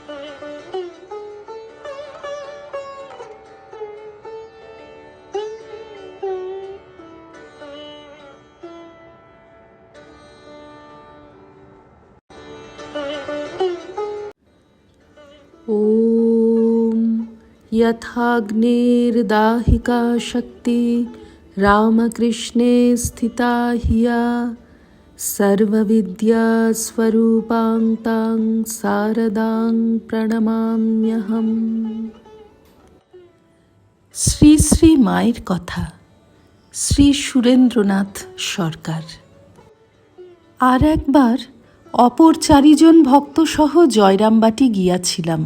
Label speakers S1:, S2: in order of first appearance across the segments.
S1: ॐ यथाग्निर्दाहिका शक्ति रामकृष्णे स्थिता हिया सर्वविद्यास्वरूपां तां शारदां প্রণমাম্যহম। শ্রী শ্রী মায়ের কথা, শ্রী সুরেন্দ্রনাথ সরকার। আর একবার অপর 4 জন ভক্তসহ জয়রামবাটি গিয়াছিলাম।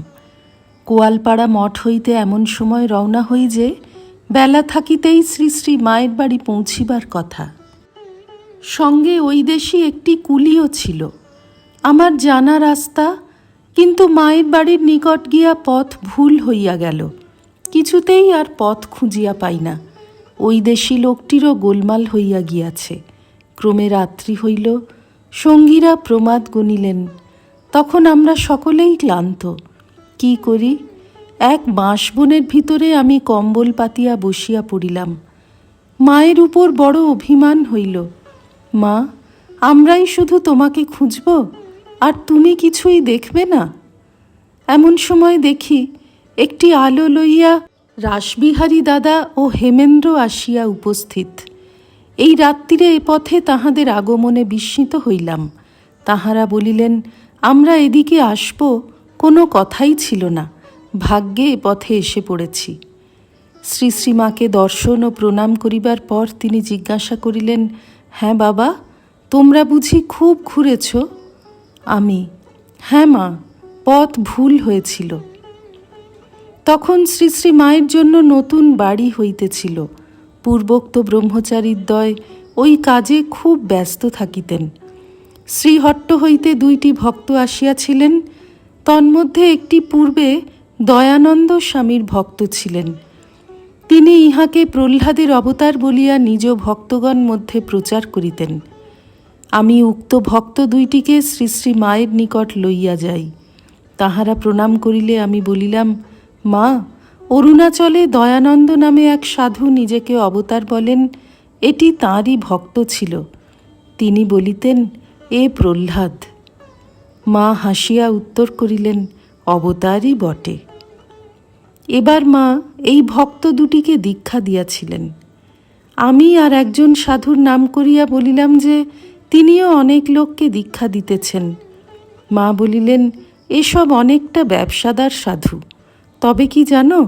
S1: কোয়ালপাড়া মঠ হইতে এমন সময় রওনা হই যে বেলা থাকিতেই শ্রী শ্রী মায়ের বাড়ি পৌঁছিবার কথা। সঙ্গে ওই দেশি একটি কুলিও ছিল। আমার জানা রাস্তা, কিন্তু মায়ের বাড়ির নিকট গিয়া পথ ভুল হইয়া গেল। কিছুতেই আর পথ খুঁজিয়া পাই না। ওই দেশি লোকটিরও গোলমাল হইয়া গিয়াছে। ক্রমে রাত্রি হইল, সঙ্গীরা প্রমাদ গুনিলেন। তখন আমরা সকলেই ক্লান্ত। কি করি? এক বাঁশবনের ভিতরে আমি কম্বল পাতিয়া বসিয়া পড়িলাম। মায়ের উপর বড় অভিমান হইল। মা, আমরাই শুধু তোমাকে খুঁজব, আর তুমি কিছুই দেখবে না? এমন সময় দেখি একটি আলো লইয়া রাসবিহারী দাদা ও হেমেন্দ্র আসিয়া উপস্থিত। এই রাত্রিরে এ পথে তাহাদের আগমনে বিস্মিত হইলাম। তাহারা বলিলেন, আমরা এদিকে আসব কোনো কথাই ছিল না, ভাগ্যে এ পথে এসে পড়েছি। শ্রী শ্রীমাকে দর্শন ও প্রণাম করিবার পর তিনি জিজ্ঞাসা করিলেন, হ্যাঁ বাবা, তোমরা বুঝি খুব ঘুরেছ? আমি, হ্যাঁ মা, পথ ভুল হয়েছিল। তখন শ্রী শ্রী মায়ের জন্য নতুন বাড়ি হইতেছিল। পূর্বোক্ত ব্রহ্মচারীদ্বয় ওই কাজে খুব ব্যস্ত থাকিতেন। শ্রীহট্ট হইতে 2টি ভক্ত আসিয়াছিলেন। তন্মধ্যে একটি পূর্বে দয়ানন্দ স্বামীর ভক্ত ছিলেন। তিনি ইহাকে প্রহ্লাদের অবতার বলিয়া নিজ ভক্তগণ মধ্যে প্রচার করিতেন। আমি উক্ত ভক্ত 2টিকে শ্রী শ্রী মায়ের নিকট লইয়া যাই। তাহারা প্রণাম করিলে আমি বলিলাম, মা, অরুণাচলে দয়ানন্দ নামে এক সাধু নিজেকে অবতার বলেন, এটি তাঁরই ভক্ত ছিল। তিনি বলিতেন, এ প্রহ্লাদ। মা হাসিয়া উত্তর করিলেন, অবতারই বটে। এবার মা এই ভক্ত 2টিকে দীক্ষা দিয়াছিলেন। আমি আর একজন সাধুর নাম করিয়া বলিলাম যে তিনিও অনেক লোককে দীক্ষা দিতেছেন। মা বলিলেন, এসব অনেকটা ব্যবসাদার সাধু, তবে কি জানো,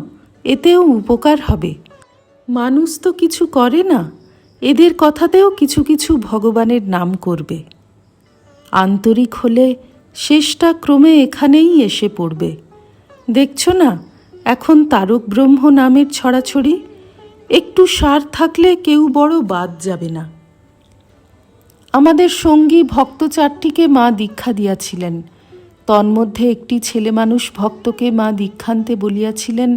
S1: এতেও উপকার হবে। মানুষ তো কিছু করে না, এদের কথাতেও কিছু কিছু ভগবানের নাম করবে। আন্তরিক হলে শেষটা ক্রমে এখানেই এসে পড়বে। দেখছ না এখন তারক ব্রহ্ম নামের ছড়াছড়ি? একটু সার থাকলে কেউ বড় বাদ যাবে না। আমাদের সঙ্গী ভক্ত 4টিকে মা দীক্ষা দিয়াছিলেন। তন্মধ্যে একটি ছেলে মানুষ ভক্তকে মা দীক্ষান্তে বলিয়াছিলেন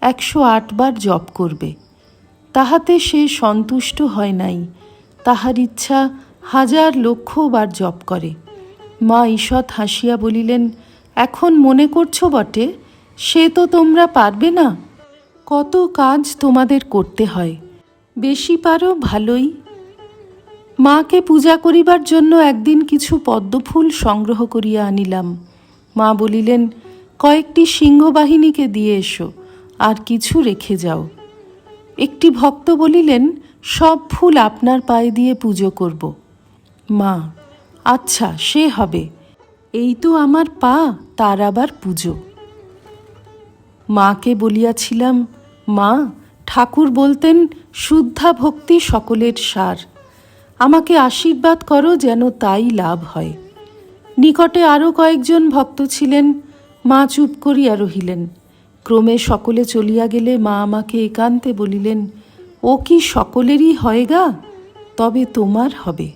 S1: 108 বার জপ করবে। তাহাতে সে সন্তুষ্ট হয় নাই। তাহার ইচ্ছা 1000 লক্ষ বার জপ করে। মা ঈষৎ হাসিয়া বলিলেন, এখন মনে করছো বটে, সে তো তোমরা পারবে না। কত কাজ তোমাদের করতে হয়, বেশি পারো ভালোই। মাকে পূজা করিবার জন্য একদিন কিছু পদ্মফুল সংগ্রহ করিয়া আনিলাম। মা বলিলেন, কয়েকটি সিংহবাহিনীকে দিয়ে এসো, আর কিছু রেখে যাও। একটি ভক্ত বলিলেন, সব ফুল আপনার পায়ে দিয়ে পুজো করব। মা, আচ্ছা সে হবে, এই তো আমার পা, তার আবার পুজো। মাকে বলিয়াছিলাম, মা, ঠাকুর বলতেন শুদ্ধা ভক্তি সকলের সার। আমাকে আশীর্বাদ করো যেন তাই লাভ হয়। নিকটে আরও কয়েকজন ভক্ত ছিলেন। মা চুপ করিয়া রহিলেন। ক্রমে সকলে চলিয়া গেলে মা আমাকে একান্তে বলিলেন, ও কি সকলেরই হয় গা, তবে তোমার হবে।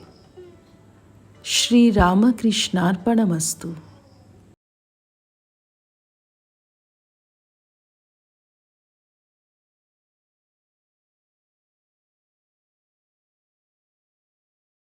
S1: শ্রী রামকৃষ্ণার্পণমস্তু।